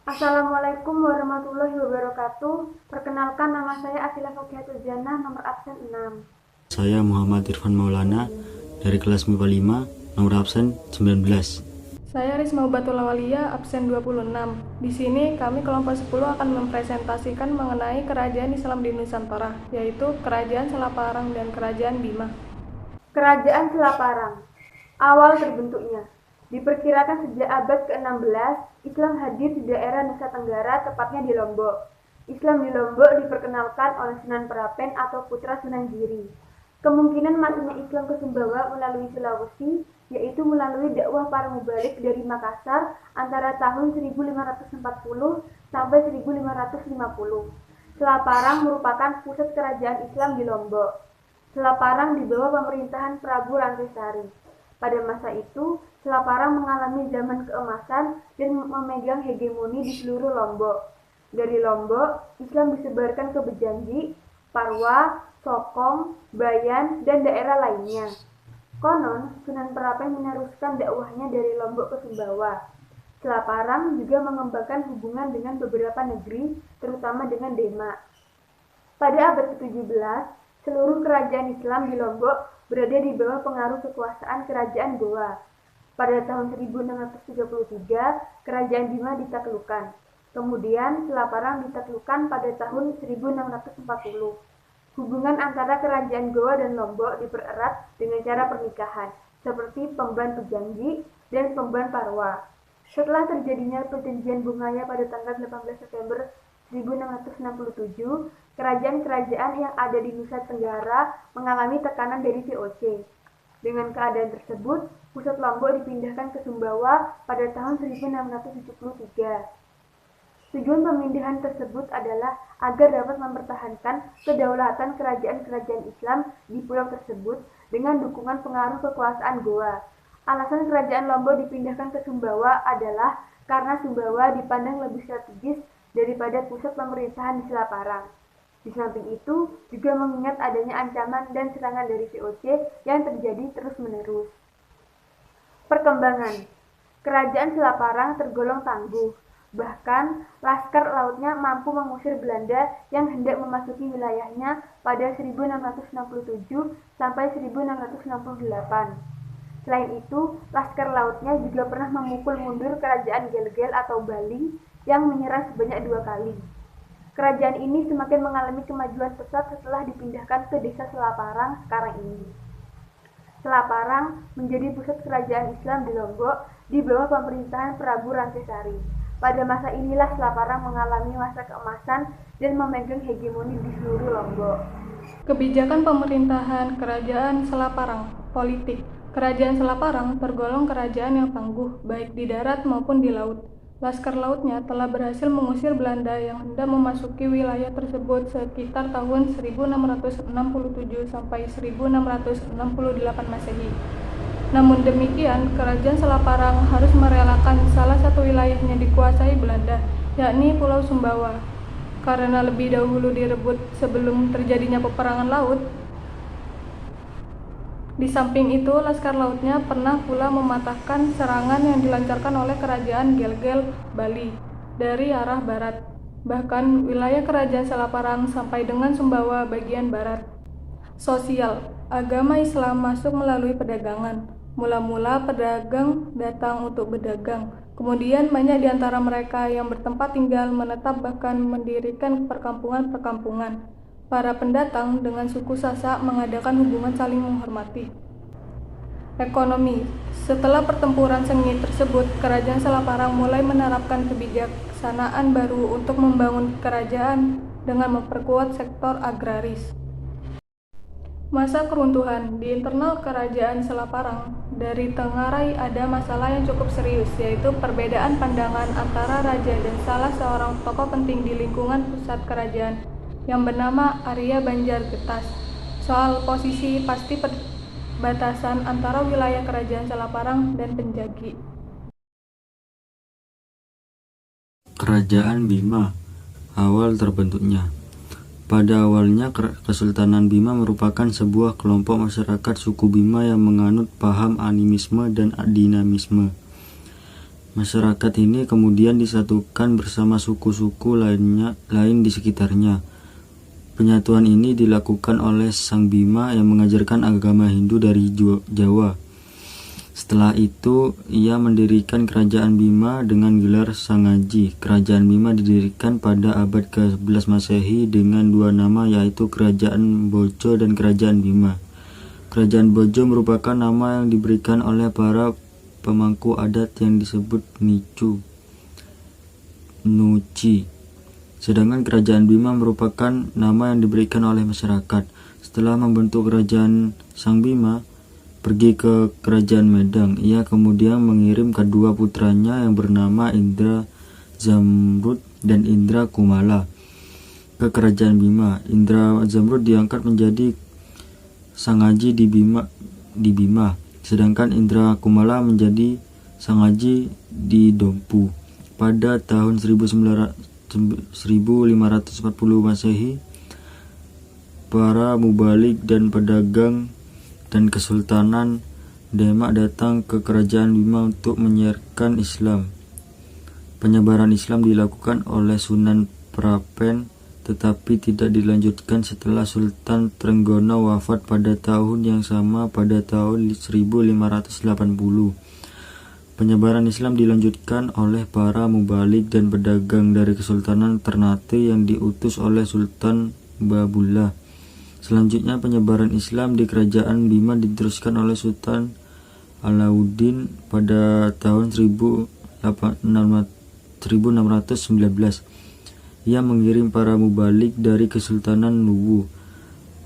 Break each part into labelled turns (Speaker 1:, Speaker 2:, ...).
Speaker 1: Assalamualaikum warahmatullahi wabarakatuh. Perkenalkan, nama saya Asila Fakihatul Jannah, nomor absen 6.
Speaker 2: Saya Muhammad Irfan Maulana dari kelas MIPA 5, nomor absen 19.
Speaker 3: Saya Risma Ubatullah Walia, absen 26. Di sini kami kelompok 10 akan mempresentasikan mengenai kerajaan Islam di Nusantara, yaitu Kerajaan Selaparang dan Kerajaan Bima.
Speaker 1: Kerajaan Selaparang. Awal terbentuknya. Diperkirakan sejak abad ke-16, Islam hadir di daerah Nusa Tenggara, tepatnya di Lombok. Islam di Lombok diperkenalkan oleh Sunan Prapen atau putra Sunan Giri. Kemungkinan masuknya Islam ke Sumbawa melalui Sulawesi, yaitu melalui dakwah para mubalik dari Makassar antara tahun 1540 sampai 1550. Selaparang merupakan pusat kerajaan Islam di Lombok. Selaparang di bawah pemerintahan Prabu Rantesari. Pada masa itu, Selaparang mengalami zaman keemasan dan memegang hegemoni di seluruh Lombok. Dari Lombok, Islam disebarkan ke Bejanji, Parwa, Sokong, Bayan, dan daerah lainnya. Konon, Sunan Prapen meneruskan dakwahnya dari Lombok ke Sumbawa. Selaparang juga mengembangkan hubungan dengan beberapa negeri, terutama dengan Demak. Pada abad ke-17, seluruh kerajaan Islam di Lombok berada di bawah pengaruh kekuasaan kerajaan Goa. Pada tahun 1633, kerajaan Bima ditaklukkan. Kemudian Selaparang ditaklukkan pada tahun 1640. Hubungan antara kerajaan Goa dan Lombok dipererat dengan cara pernikahan, seperti Pemban Pejanji dan Pemban Parwa. Setelah terjadinya perjanjian Bungaya pada tanggal 18 September 1667, kerajaan-kerajaan yang ada di Nusa Tenggara mengalami tekanan dari VOC. Dengan keadaan tersebut, pusat Lombok dipindahkan ke Sumbawa pada tahun 1673. Tujuan pemindahan tersebut adalah agar dapat mempertahankan kedaulatan kerajaan-kerajaan Islam di pulau tersebut dengan dukungan pengaruh kekuasaan Goa. Alasan kerajaan Lombok dipindahkan ke Sumbawa adalah karena Sumbawa dipandang lebih strategis daripada pusat pemerintahan di Selaparang. Di samping itu, juga mengingat adanya ancaman dan serangan dari VOC yang terjadi terus-menerus. Perkembangan. Kerajaan Selaparang tergolong tangguh. Bahkan, laskar lautnya mampu mengusir Belanda yang hendak memasuki wilayahnya pada 1667 sampai 1668. Selain itu, laskar lautnya juga pernah memukul mundur kerajaan Gel-Gel atau Bali yang menyerang sebanyak 2 kali. Kerajaan ini semakin mengalami kemajuan pesat setelah dipindahkan ke desa Selaparang sekarang ini. Selaparang menjadi pusat kerajaan Islam di Lombok di bawah pemerintahan Prabu Rantesari. Pada masa inilah Selaparang mengalami masa keemasan dan memegang hegemoni di seluruh Lombok.
Speaker 3: Kebijakan pemerintahan Kerajaan Selaparang. Politik. Kerajaan Selaparang tergolong kerajaan yang tangguh, baik di darat maupun di laut. Laskar lautnya telah berhasil mengusir Belanda yang hendak memasuki wilayah tersebut sekitar tahun 1667 sampai 1668 Masehi. Namun demikian, Kerajaan Selaparang harus merelakan salah satu wilayahnya dikuasai Belanda, yakni Pulau Sumbawa, karena lebih dahulu direbut sebelum terjadinya peperangan laut. Di samping itu, laskar lautnya pernah pula mematahkan serangan yang dilancarkan oleh kerajaan Gel-Gel Bali dari arah barat. Bahkan wilayah kerajaan Selaparang sampai dengan Sumbawa bagian barat. Sosial. Agama Islam masuk melalui perdagangan. Mula-mula pedagang datang untuk berdagang. Kemudian banyak di antara mereka yang bertempat tinggal menetap bahkan mendirikan perkampungan-perkampungan. Para pendatang dengan suku Sasak mengadakan hubungan saling menghormati. Ekonomi. Setelah pertempuran sengit tersebut, Kerajaan Selaparang mulai menerapkan kebijaksanaan baru untuk membangun kerajaan dengan memperkuat sektor agraris. Masa keruntuhan. Di internal Kerajaan Selaparang, dari Tengarai ada masalah yang cukup serius, yaitu perbedaan pandangan antara raja dan salah seorang tokoh penting di lingkungan pusat kerajaan yang bernama Arya Banjar Getas soal posisi pasti perbatasan antara wilayah Kerajaan Selaparang dan Penjagi.
Speaker 2: Kerajaan Bima. Awal terbentuknya. Pada awalnya, Kesultanan Bima merupakan sebuah kelompok masyarakat suku Bima yang menganut paham animisme dan dinamisme. Masyarakat ini kemudian disatukan bersama suku-suku lain di sekitarnya. Penyatuan ini dilakukan oleh Sang Bima yang mengajarkan agama Hindu dari Jawa. Setelah itu, ia mendirikan kerajaan Bima dengan gelar Sangaji. Kerajaan Bima didirikan pada abad ke-11 Masehi dengan dua nama, yaitu Kerajaan Bojo dan Kerajaan Bima. Kerajaan Bojo merupakan nama yang diberikan oleh para pemangku adat yang disebut Nuci. Sedangkan Kerajaan Bima merupakan nama yang diberikan oleh masyarakat. Setelah membentuk kerajaan, Sang Bima pergi ke Kerajaan Medang. Ia kemudian mengirim kedua putranya yang bernama Indra Zamrud dan Indra Kumala ke Kerajaan Bima. Indra Zamrud diangkat menjadi Sangaji di Bima, sedangkan Indra Kumala menjadi Sangaji di Dompu. Pada tahun 1540 Masehi, para mubalik dan pedagang dan Kesultanan Demak datang ke Kerajaan Bima untuk menyiarkan Islam. Penyebaran Islam dilakukan oleh Sunan Prapen, tetapi tidak dilanjutkan setelah Sultan Trenggono wafat pada tahun yang sama pada tahun 1580. Penyebaran Islam dilanjutkan oleh para mubalik dan pedagang dari Kesultanan Ternate yang diutus oleh Sultan Babullah. Selanjutnya penyebaran Islam di Kerajaan Bima diteruskan oleh Sultan Alauddin pada tahun 1619. Ia mengirim para mubalik dari Kesultanan Luwu,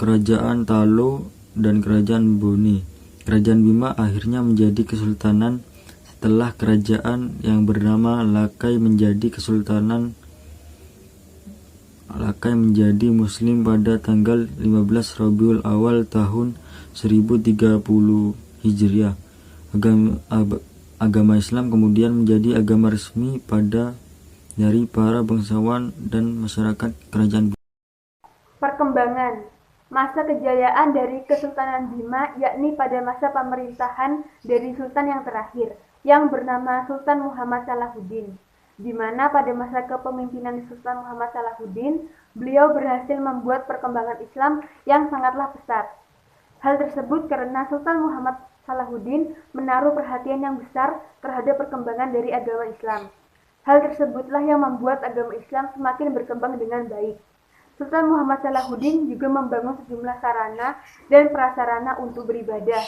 Speaker 2: Kerajaan Talo, dan Kerajaan Boni. Kerajaan Bima akhirnya menjadi kesultanan setelah kerajaan yang bernama Lakai menjadi menjadi Muslim pada tanggal 15 Rabiul Awal tahun 1030 Hijriah. Agama Islam kemudian menjadi agama resmi dari para bangsawan dan masyarakat kerajaan.
Speaker 1: Perkembangan masa kejayaan dari Kesultanan Bima yakni pada masa pemerintahan dari sultan yang terakhir yang bernama Sultan Muhammad Salahuddin, di mana pada masa kepemimpinan Sultan Muhammad Salahuddin, beliau berhasil membuat perkembangan Islam yang sangatlah pesat. Hal tersebut karena Sultan Muhammad Salahuddin menaruh perhatian yang besar terhadap perkembangan dari agama Islam. Hal tersebutlah yang membuat agama Islam semakin berkembang dengan baik. Sultan Muhammad Salahuddin juga membangun sejumlah sarana dan prasarana untuk beribadah.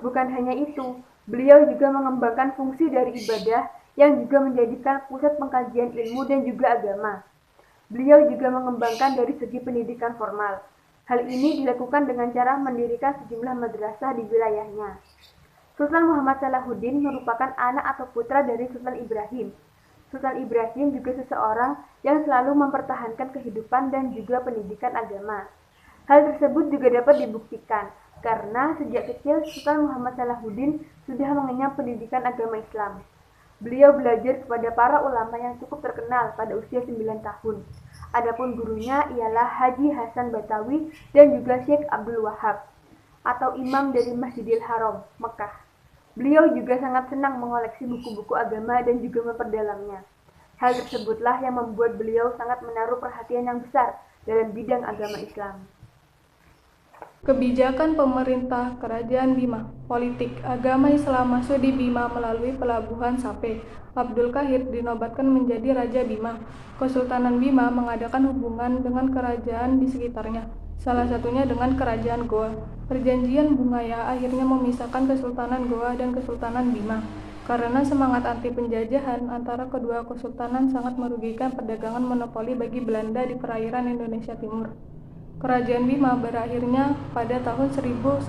Speaker 1: Bukan hanya itu, beliau juga mengembangkan fungsi dari ibadah yang juga menjadikan pusat pengkajian ilmu dan juga agama. Beliau juga mengembangkan dari segi pendidikan formal. Hal ini dilakukan dengan cara mendirikan sejumlah madrasah di wilayahnya. Sultan Muhammad Salahuddin merupakan anak atau putra dari Sultan Ibrahim. Sultan Ibrahim juga seseorang yang selalu mempertahankan kehidupan dan juga pendidikan agama. Hal tersebut juga dapat dibuktikan karena sejak kecil Sultan Muhammad Salahuddin sudah mengenyam pendidikan agama Islam. Beliau belajar kepada para ulama yang cukup terkenal pada usia 9 tahun. Adapun gurunya ialah Haji Hasan Batawi dan juga Syekh Abdul Wahab atau imam dari Masjidil Haram, Mekah. Beliau juga sangat senang mengoleksi buku-buku agama dan juga memperdalamnya. Hal tersebutlah yang membuat beliau sangat menaruh perhatian yang besar dalam bidang agama Islam.
Speaker 3: Kebijakan pemerintah Kerajaan Bima. Politik agama Islam masuk di Bima melalui pelabuhan Sape. Abdul Qahir dinobatkan menjadi Raja Bima. Kesultanan Bima mengadakan hubungan dengan kerajaan di sekitarnya, salah satunya dengan Kerajaan Goa. Perjanjian Bungaya akhirnya memisahkan Kesultanan Goa dan Kesultanan Bima. Karena semangat anti penjajahan antara kedua kesultanan sangat merugikan perdagangan monopoli bagi Belanda di perairan Indonesia Timur. Kerajaan Bima berakhirnya pada tahun 1951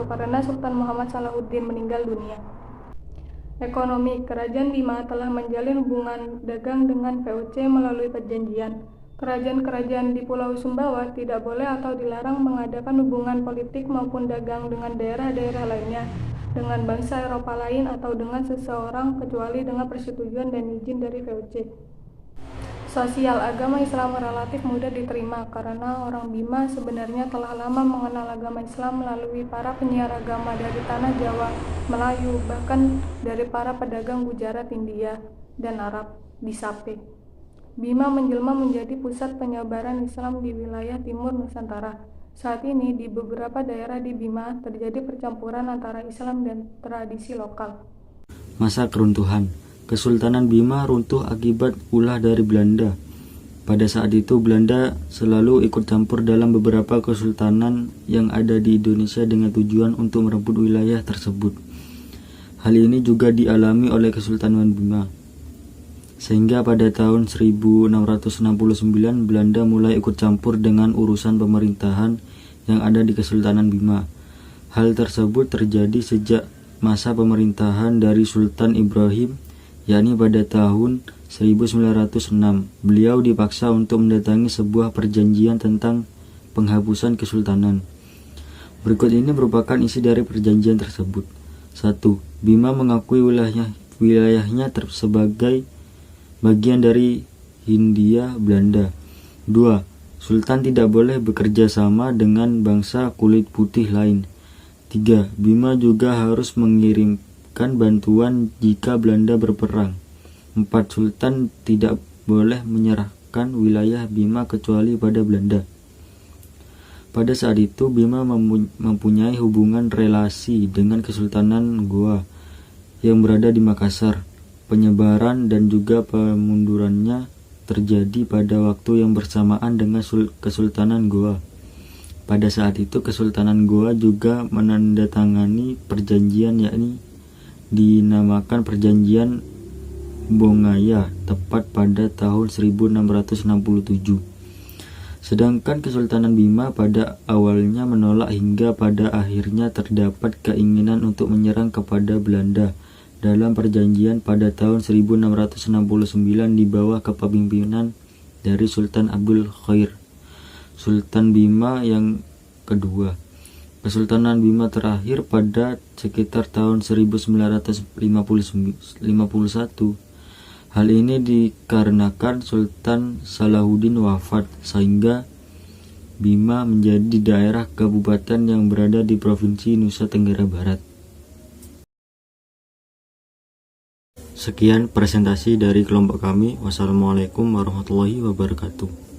Speaker 3: karena Sultan Muhammad Salahuddin meninggal dunia. Ekonomi, Kerajaan Bima telah menjalin hubungan dagang dengan VOC melalui perjanjian. Kerajaan-kerajaan di Pulau Sumbawa tidak boleh atau dilarang mengadakan hubungan politik maupun dagang dengan daerah-daerah lainnya, dengan bangsa Eropa lain atau dengan seseorang kecuali dengan persetujuan dan izin dari VOC. sosial agama Islam relatif mudah diterima karena orang Bima sebenarnya telah lama mengenal agama Islam melalui para penyiar agama dari tanah Jawa, Melayu, bahkan dari para pedagang Gujarat, India, dan Arab di Sape. Bima menjelma menjadi pusat penyebaran Islam di wilayah timur Nusantara. Saat ini di beberapa daerah di Bima terjadi percampuran antara Islam dan tradisi lokal.
Speaker 2: Masa keruntuhan. Kesultanan Bima runtuh akibat ulah dari Belanda. Pada saat itu Belanda selalu ikut campur dalam beberapa kesultanan yang ada di Indonesia dengan tujuan untuk merebut wilayah tersebut. Hal ini juga dialami oleh Kesultanan Bima. Sehingga pada tahun 1669 Belanda mulai ikut campur dengan urusan pemerintahan yang ada di Kesultanan Bima. Hal tersebut terjadi sejak masa pemerintahan dari Sultan Ibrahim, yakni pada tahun 1906. Beliau dipaksa untuk mendatangi sebuah perjanjian tentang penghapusan kesultanan. Berikut ini merupakan isi dari perjanjian tersebut. 1. Bima mengakui wilayahnya sebagai bagian dari Hindia Belanda. 2. Sultan tidak boleh bekerja sama dengan bangsa kulit putih lain. 3. Bima juga harus mengirimkan bantuan jika Belanda berperang. 4. Sultan tidak boleh menyerahkan wilayah Bima kecuali pada Belanda. Pada saat itu Bima mempunyai hubungan relasi dengan Kesultanan Goa yang berada di Makassar. Penyebaran dan juga pemundurannya terjadi pada waktu yang bersamaan dengan Kesultanan Goa. Pada saat itu Kesultanan Goa juga menandatangani perjanjian, yakni dinamakan Perjanjian Bongaya, tepat pada tahun 1667. Sedangkan Kesultanan Bima pada awalnya menolak hingga pada akhirnya terdapat keinginan untuk menyerang kepada Belanda dalam perjanjian pada tahun 1669 di bawah kepemimpinan dari Sultan Abdul Khair, Sultan Bima yang kedua. Kesultanan Bima terakhir pada sekitar tahun 1951. Hal ini dikarenakan Sultan Salahuddin wafat, sehingga Bima menjadi daerah kabupaten yang berada di Provinsi Nusa Tenggara Barat. Sekian presentasi dari kelompok kami. Wassalamualaikum warahmatullahi wabarakatuh.